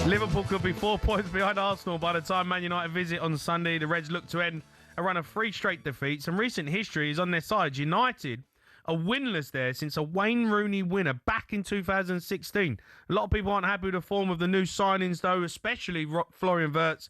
Liverpool could be 4 points behind Arsenal by the time Man United visit on Sunday. The Reds look to end a run of 3 straight defeats, and recent history is on their side. United are winless there since a Wayne Rooney winner back in 2016. A lot of people aren't happy with the form of the new signings, though, especially Florian Wirtz.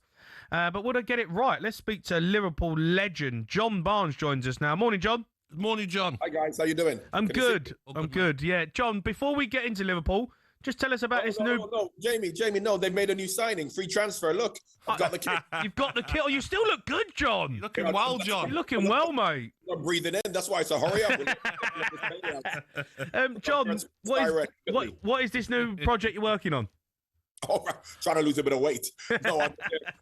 But would I get it right? Let's speak to Liverpool legend. John Barnes joins us now. Morning, John. Good morning, John. Hi, guys. How you doing? I'm good. I'm good. Yeah. John, before we get into Liverpool, just tell us about this new... No, Jamie, no. They've made a new signing. Free transfer. Look, I've got the kit. You've got the kit. Oh, you still look good, John. You're looking well, John. You're looking well, mate. I'm breathing in. That's why it's a hurry up. John, what is this new project you're working on? Oh, trying to lose a bit of weight. No,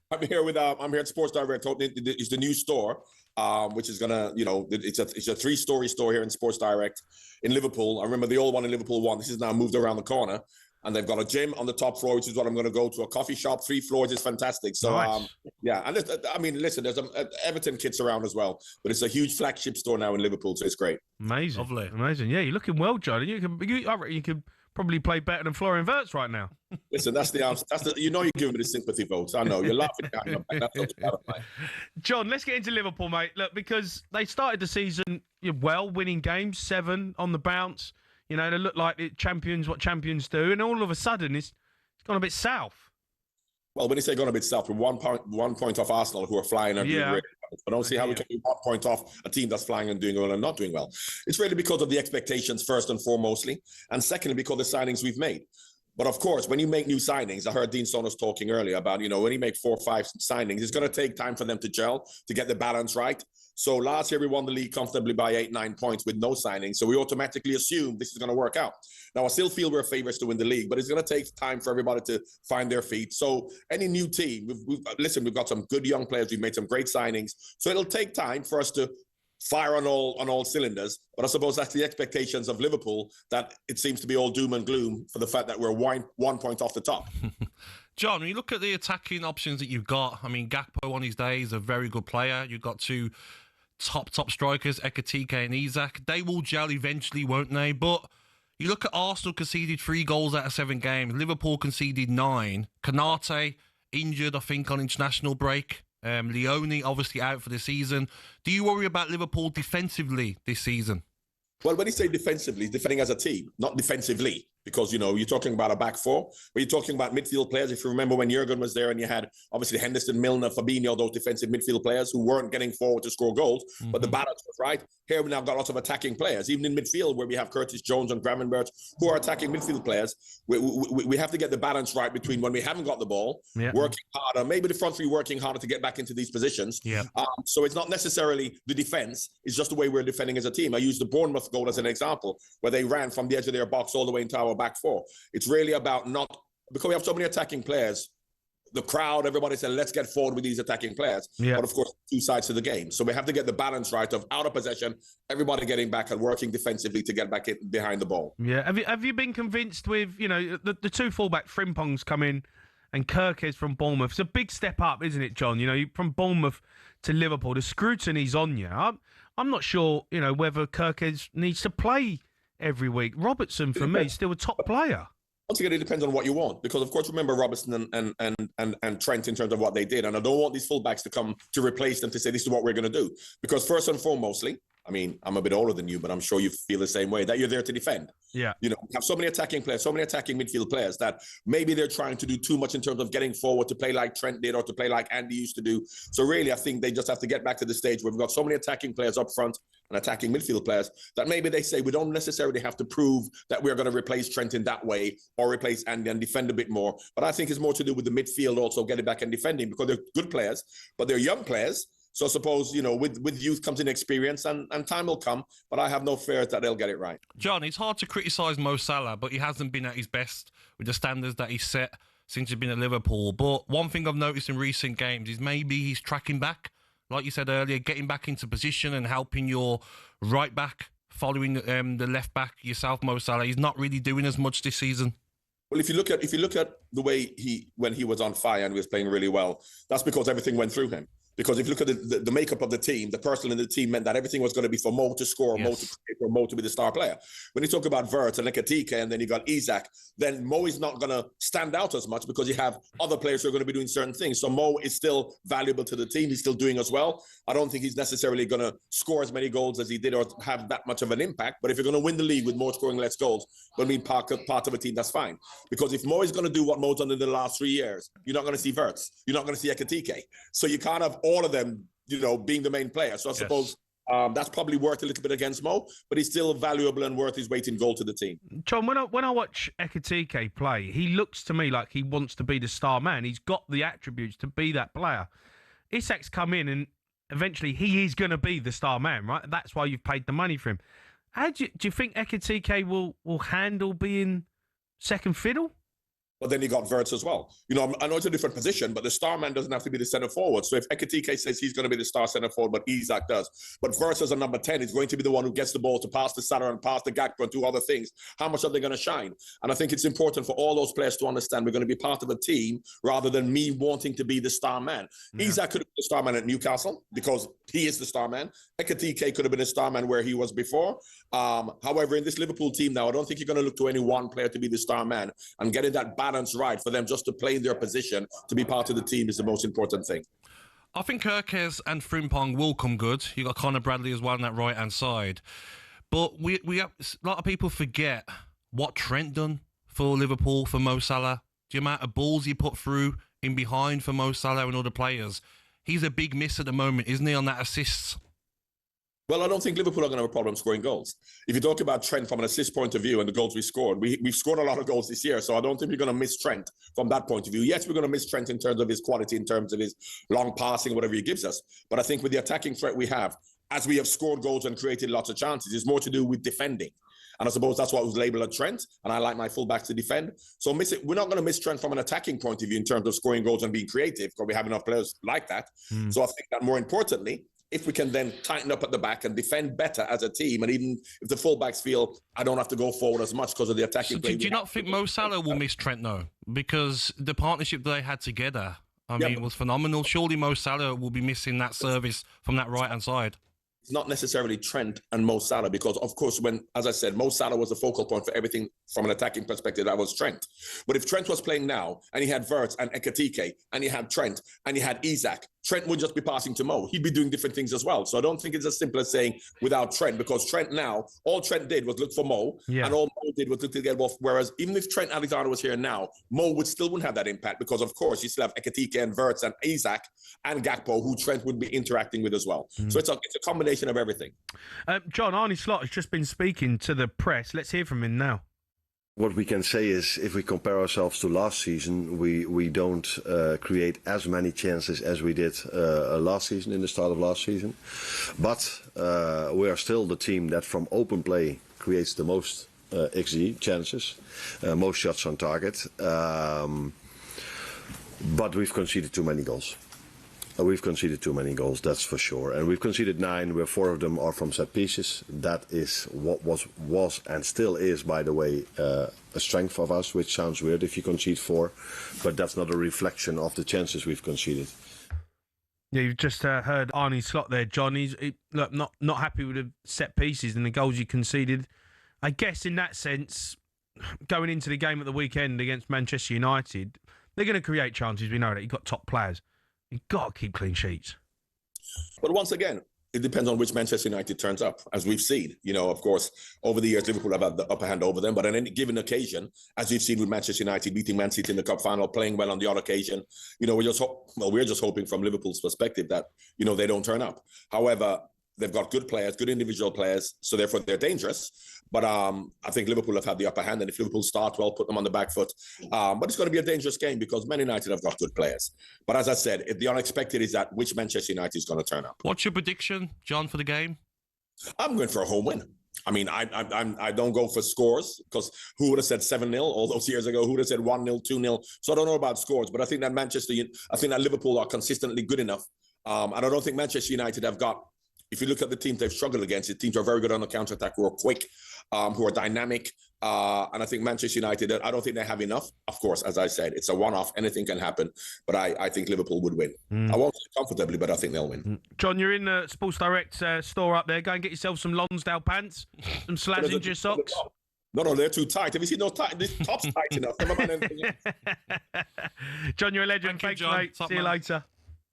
I'm here with I'm here at Sports Direct. It's the new store, which is gonna, it's a 3-story store here in Sports Direct in Liverpool. I remember the old one in Liverpool 1. This is now moved around the corner, and they've got a gym on the top floor, which is what I'm going to go to. A coffee shop, 3 floors is fantastic. So nice. Yeah, and listen, there's Everton kits around as well, but it's a huge flagship store now in Liverpool, so it's great. Amazing, lovely, amazing. Yeah, you're looking well, John. You could probably play better than Florian Wirtz right now. Listen, that's the you're giving me the sympathy votes. I know you're laughing behind my back. That's not bad. John, let's get into Liverpool, mate. Look, because they started the season well, winning games, 7 on the bounce. They look like what champions do, and all of a sudden it's gone a bit south. Well, when you say gone a bit south, we're 1 point off Arsenal, who are flying and doing really well. I don't see how we can be 1 point off a team that's flying and doing well and not doing well. It's really because of the expectations, first and foremostly, and secondly, because of the signings we've made. But of course, when you make new signings, I heard Dean Saunders talking earlier about, when you make 4 or 5 signings, it's going to take time for them to gel, to get the balance right. So last year, we won the league comfortably by 8-9 points with no signings. So we automatically assume this is going to work out. Now, I still feel we're favorites to win the league, but it's going to take time for everybody to find their feet. So any new team, we've got some good young players. We've made some great signings. So it'll take time for us to fire on all cylinders. But I suppose that's the expectations of Liverpool, that it seems to be all doom and gloom for the fact that we're 1 point off the top. John, when you look at the attacking options that you've got, I mean, Gakpo on his day is a very good player. You've got 2 top strikers, Ekitike and Isak. They will gel eventually, won't they? But you look at Arsenal conceded 3 goals out of 7 games. Liverpool conceded 9. Konate injured, I think, on international break. Leone obviously out for the season. Do you worry about Liverpool defensively this season? Well, when you say defensively, defending as a team, not defensively, because, you're talking about a back 4, but you're talking about midfield players. If you remember when Jurgen was there and you had, obviously, Henderson, Milner, Fabinho, those defensive midfield players who weren't getting forward to score goals, but the balance was right. Here we now got lots of attacking players, even in midfield where we have Curtis Jones and Gravenberch, who are attacking midfield players. We have to get the balance right between when we haven't got the ball, working harder, maybe the front 3 working harder to get back into these positions. So it's not necessarily the defense, it's just the way we're defending as a team. I use the Bournemouth goal as an example, where they ran from the edge of their box all the way into our back 4. It's really about because we have so many attacking players, the crowd, everybody said, let's get forward with these attacking players. But of course, 2 sides to the game. So we have to get the balance right of out of possession, everybody getting back and working defensively to get back behind the ball. Yeah. Have you been convinced with, the 2 fullback, Frimpong's come in and Kirkes from Bournemouth? It's a big step up, isn't it, John? From Bournemouth to Liverpool, the scrutiny's on you. I'm not sure, whether Kirkes needs to play every week. Robertson, for me, is still a top player. Once again, it depends on what you want, because of course, remember Robertson and Trent in terms of what they did, and I don't want these fullbacks to come to replace them to say this is what we're going to do, because first and foremostly, I mean, I'm a bit older than you, but I'm sure you feel the same way, that you're there to defend. Yeah. We have so many attacking players, so many attacking midfield players that maybe they're trying to do too much in terms of getting forward to play like Trent did or to play like Andy used to do. So really, I think they just have to get back to the stage where we've got so many attacking players up front and attacking midfield players that maybe they say we don't necessarily have to prove that we're going to replace Trent in that way or replace Andy and defend a bit more. But I think it's more to do with the midfield also getting back and defending, because they're good players, but they're young players. So I suppose, with youth comes in experience and time will come, but I have no fears that they'll get it right. John, it's hard to criticise Mo Salah, but he hasn't been at his best with the standards that he's set since he's been at Liverpool. But one thing I've noticed in recent games is maybe he's tracking back, like you said earlier, getting back into position and helping your right back, following the left back yourself, Mo Salah. He's not really doing as much this season. Well, if you look at the way when he was on fire and he was playing really well, that's because everything went through him. Because if you look at the makeup of the team, the person in the team meant that everything was going to be for Mo to score, Mo to create, for Mo to be the star player. When you talk about Wirtz and Ekitike, and then you got Isak, then Mo is not going to stand out as much because you have other players who are going to be doing certain things. So Mo is still valuable to the team. He's still doing as well. I don't think he's necessarily going to score as many goals as he did or have that much of an impact. But if you're going to win the league with more scoring, less goals, but being part of a team, that's fine. Because if Mo is going to do what Mo's done in the last 3 years, you're not going to see Wirtz. You're not going to see Ekitike. So you can't have all of them, being the main player. So I suppose that's probably worked a little bit against Mo, but he's still valuable and worth his weight in gold to the team. John, when I watch Ekitike play, he looks to me like he wants to be the star man. He's got the attributes to be that player. Isak's come in and eventually he is going to be the star man, right? That's why you've paid the money for him. Do you think Ekitike will handle being second fiddle? But then you got Wirtz as well. I know it's a different position, but the star man doesn't have to be the center forward. So if Ekitike says he's going to be the star center forward, but Isak does, but Wirtz as a number 10 is going to be the one who gets the ball to pass to Salah and pass to Gakpo and do other things, how much are they going to shine? And I think it's important for all those players to understand we're going to be part of a team rather than me wanting to be the star man. Yeah. Isak could have been the star man at Newcastle because he is the star man. Ekitike could have been a star man where he was before. However, in this Liverpool team now, I don't think you're going to look to any one player to be the star man, and getting that balance right for them just to play in their position, to be part of the team is the most important thing. I think Herkes and Frimpong will come good. You got Conor Bradley as well on that right-hand side. But we have, a lot of people forget what Trent done for Liverpool, for Mo Salah. The amount of balls he put through in behind for Mo Salah and other players. He's a big miss at the moment, isn't he, on that assists? Well, I don't think Liverpool are going to have a problem scoring goals. If you talk about Trent from an assist point of view and the goals we scored, we've scored a lot of goals this year, so I don't think we're going to miss Trent from that point of view. Yes, we're going to miss Trent in terms of his quality, in terms of his long passing, whatever he gives us. But I think with the attacking threat we have, as we have scored goals and created lots of chances, it's more to do with defending. And I suppose that's what was labelled a Trent, and I like my fullbacks to defend. So we're not going to miss Trent from an attacking point of view in terms of scoring goals and being creative, because we have enough players like that. So I think that more importantly, if we can then tighten up at the back and defend better as a team, and even if the fullbacks feel I don't have to go forward as much because of the attacking play. So do you not think Mo Salah will miss Trent, though? Because the partnership they had together, I mean, was phenomenal. Surely Mo Salah will be missing that service from that right-hand side. It's not necessarily Trent and Mo Salah, because of course, as I said, Mo Salah was the focal point for everything from an attacking perspective. That was Trent. But if Trent was playing now and he had Wirtz and Ekitike and he had Trent and he had Isak, Trent would just be passing to Mo. He'd be doing different things as well. So I don't think it's as simple as saying without Trent, because Trent now, all Trent did was look for Mo, and all Mo did was look to get off. Whereas even if Trent Alexander was here now, Mo still wouldn't have that impact, because of course you still have Ekitike and Wirtz and Isak and Gakpo, who Trent would be interacting with as well. So it's a combination of everything. John, Arne Slot has just been speaking to the press. Let's hear from him now. What we can say is, if we compare ourselves to last season, we don't create as many chances as we did last season, in the start of last season. But we are still the team that from open play creates the most XG chances, most shots on target. But we've conceded too many goals. We've conceded too many goals, that's for sure. And we've conceded 9, where 4 of them are from set pieces. That is what was and still is, by the way, a strength of us, which sounds weird if you concede 4. But that's not a reflection of the chances we've conceded. Yeah, you've just heard Arne Slot there, John. He's not happy with the set pieces and the goals you conceded. I guess in that sense, going into the game at the weekend against Manchester United, they're going to create chances. We know that. You've got top players. You've got to keep clean sheets. But once again, it depends on which Manchester United turns up, as we've seen. Of course, over the years, Liverpool have had the upper hand over them. But on any given occasion, as we've seen with Manchester United beating Man City in the cup final, playing well on the odd occasion, we're just hoping from Liverpool's perspective that, they don't turn up. However, they've got good players, good individual players, so therefore they're dangerous. But I think Liverpool have had the upper hand, and if Liverpool start well, put them on the back foot. But it's going to be a dangerous game because Man United have got good players. But as I said, if the unexpected is that which Manchester United is going to turn up. What's your prediction, John, for the game? I'm going for a home win. I mean, I don't go for scores, because who would have said 7-0 all those years ago? Who would have said 1-0, 2-0? So I don't know about scores, but I think that Liverpool are consistently good enough. And I don't think Manchester United have got If you look at the teams they've struggled against, the teams are very good on the counter-attack, who are quick, who are dynamic. And I think Manchester United, I don't think they have enough. Of course, as I said, it's a one-off. Anything can happen. But I think Liverpool would win. I won't say comfortably, but I think they'll win. John, you're in the Sports Direct store up there. Go and get yourself some Lonsdale pants, some Slazenger socks. No, they're too tight. Have you seen those tight? This top's tight enough. Never mind anything else. John, you're a legend. Thanks, John. mate. Top See you man. later.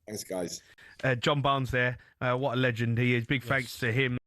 Thanks, guys. John Barnes there. What a legend he is. Big thanks to him.